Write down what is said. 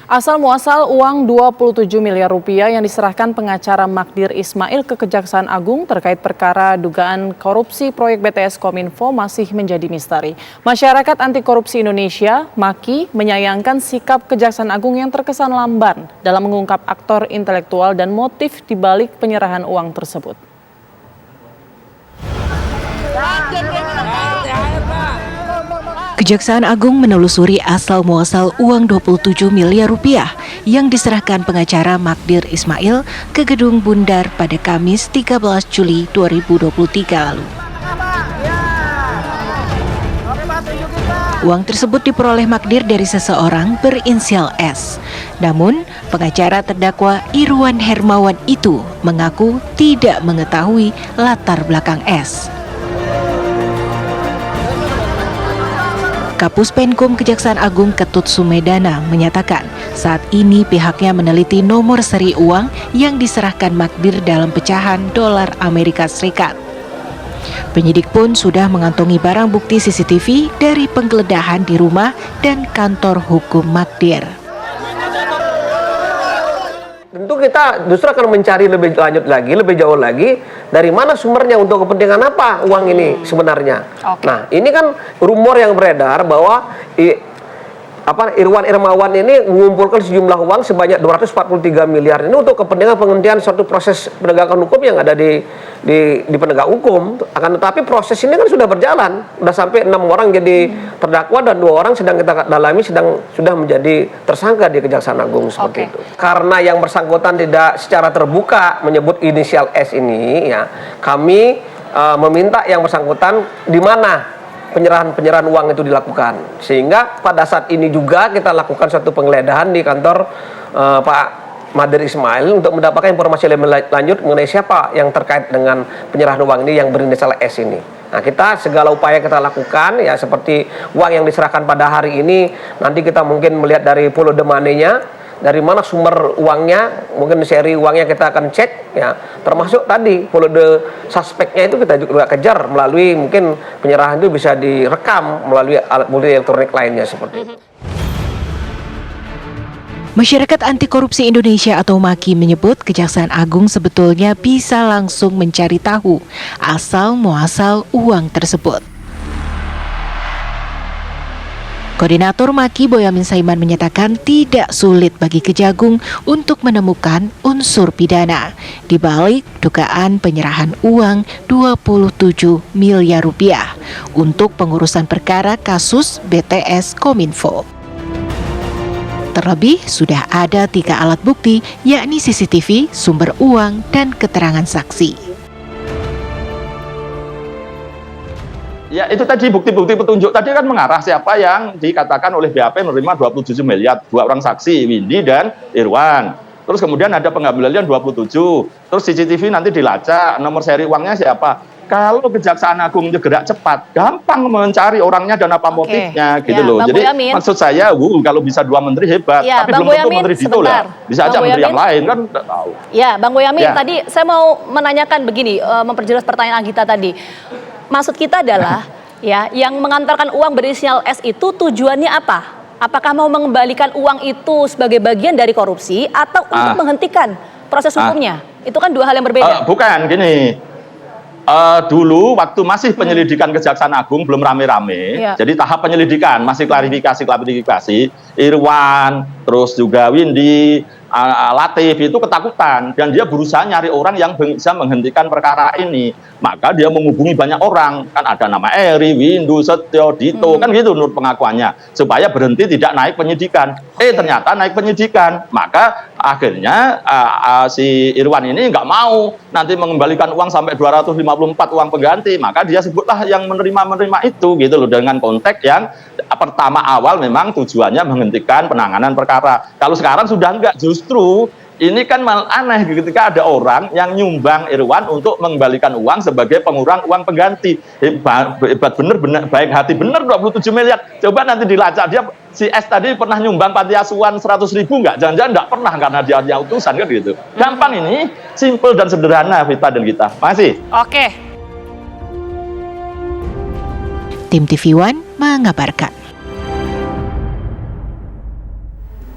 Asal muasal uang 27 miliar rupiah yang diserahkan pengacara Magdir Ismail ke Kejaksaan Agung terkait perkara dugaan korupsi proyek BTS Kominfo masih menjadi misteri. Masyarakat Anti Korupsi Indonesia, MAKI, menyayangkan sikap Kejaksaan Agung yang terkesan lamban dalam mengungkap aktor intelektual dan motif di balik penyerahan uang tersebut. Kejaksaan Agung menelusuri asal-muasal uang 27 miliar rupiah yang diserahkan pengacara Magdir Ismail ke Gedung Bundar pada Kamis 13 Juli 2023 lalu. Uang tersebut diperoleh Magdir dari seseorang berinisial S. Namun, pengacara terdakwa Irwan Hermawan itu mengaku tidak mengetahui latar belakang S. Kapus Penkum Kejaksaan Agung Ketut Sumedana menyatakan saat ini pihaknya meneliti nomor seri uang yang diserahkan Magdir dalam pecahan dolar Amerika Serikat. Penyidik pun sudah mengantongi barang bukti CCTV dari penggeledahan di rumah dan kantor hukum Magdir. Tentu kita justru akan mencari lebih lanjut lagi, lebih jauh lagi, dari mana sumbernya, untuk kepentingan apa uang ini sebenarnya. Nah, ini kan rumor yang beredar bahwa Irwan Hermawan ini mengumpulkan sejumlah uang sebanyak 243 miliar ini untuk kepentingan penghentian suatu proses penegakan hukum yang ada di penegak hukum. Akan tetapi proses ini kan sudah berjalan, sudah sampai 6 orang jadi terdakwa dan 2 orang sedang kita dalami, sudah menjadi tersangka di Kejaksaan Agung seperti itu. Karena yang bersangkutan tidak secara terbuka menyebut inisial S ini, ya kami meminta yang bersangkutan di mana penyerahan uang itu dilakukan, sehingga pada saat ini juga kita lakukan suatu penggeledahan di kantor Pak Magdir Ismail untuk mendapatkan informasi lebih lanjut mengenai siapa yang terkait dengan penyerahan uang ini yang berinisial S ini. Nah, kita segala upaya kita lakukan, ya seperti uang yang diserahkan pada hari ini, nanti kita mungkin melihat dari follow the money-nya, dari mana sumber uangnya, mungkin seri uangnya kita akan cek, ya termasuk tadi follow the suspeknya itu kita juga kejar melalui mungkin penyerahan itu bisa direkam melalui alat bukti elektronik lainnya seperti itu. Masyarakat Anti Korupsi Indonesia atau MAKI menyebut Kejaksaan Agung sebetulnya bisa langsung mencari tahu asal muasal uang tersebut. Koordinator MAKI Boyamin Saiman menyatakan tidak sulit bagi Kejagung untuk menemukan unsur pidana di balik dugaan penyerahan uang 27 miliar rupiah untuk pengurusan perkara kasus BTS Kominfo. Terlebih sudah ada 3 alat bukti, yakni CCTV, sumber uang, dan keterangan saksi. Ya itu tadi bukti-bukti petunjuk tadi kan mengarah siapa yang dikatakan oleh BAP menerima 27 miliar, 2 orang saksi, Windy dan Irwan. Terus kemudian ada pengambilan 27, terus CCTV nanti dilacak, nomor seri uangnya siapa. Kalau Kejaksaan Agung gerak cepat, gampang mencari orangnya dan apa motifnya gitu loh. Bang Jadi Boyamin, maksud saya, kalau bisa 2 menteri hebat, ya, tapi Bang belum tentu Boyamin, menteri Dito lah. Bisa aja menteri yang lain kan tahu. Ya, Bang Boyamin, Ya. tadi saya mau menanyakan begini, memperjelas pertanyaan Agita tadi. Maksud kita adalah ya, yang mengantarkan uang berinisial S itu tujuannya apa? Apakah mau mengembalikan uang itu sebagai bagian dari korupsi atau untuk menghentikan proses hukumnya? Itu kan 2 hal yang berbeda. Bukan, gini. Dulu waktu masih penyelidikan Kejaksaan Agung belum rame-rame, jadi tahap penyelidikan masih klarifikasi, Irwan, terus juga Windy, Latif itu ketakutan dan dia berusaha nyari orang yang bisa menghentikan perkara ini. Maka dia menghubungi banyak orang, kan ada nama Eri, Windu, Setio, Dito, kan gitu menurut pengakuannya, supaya berhenti tidak naik penyidikan. Ternyata naik penyidikan, maka akhirnya si Irwan ini nggak mau nanti mengembalikan uang sampai 254 uang pengganti, maka dia sebutlah yang menerima itu gitu loh, dengan konteks yang pertama awal memang tujuannya menghentikan penanganan perkara. Kalau sekarang sudah enggak, justru ini kan malah aneh ketika ada orang yang nyumbang Irwan untuk mengembalikan uang sebagai pengurang uang pengganti. Hebat bener, baik hati bener 27 miliar. Coba nanti dilacak, dia si S tadi pernah nyumbang panti asuhan 100.000 enggak? Jangan-jangan enggak pernah karena dia utusan kan gitu. Gampang ini, simple dan sederhana Vita dan kita. Makasih. Oke. Tim TV One mengabarkan.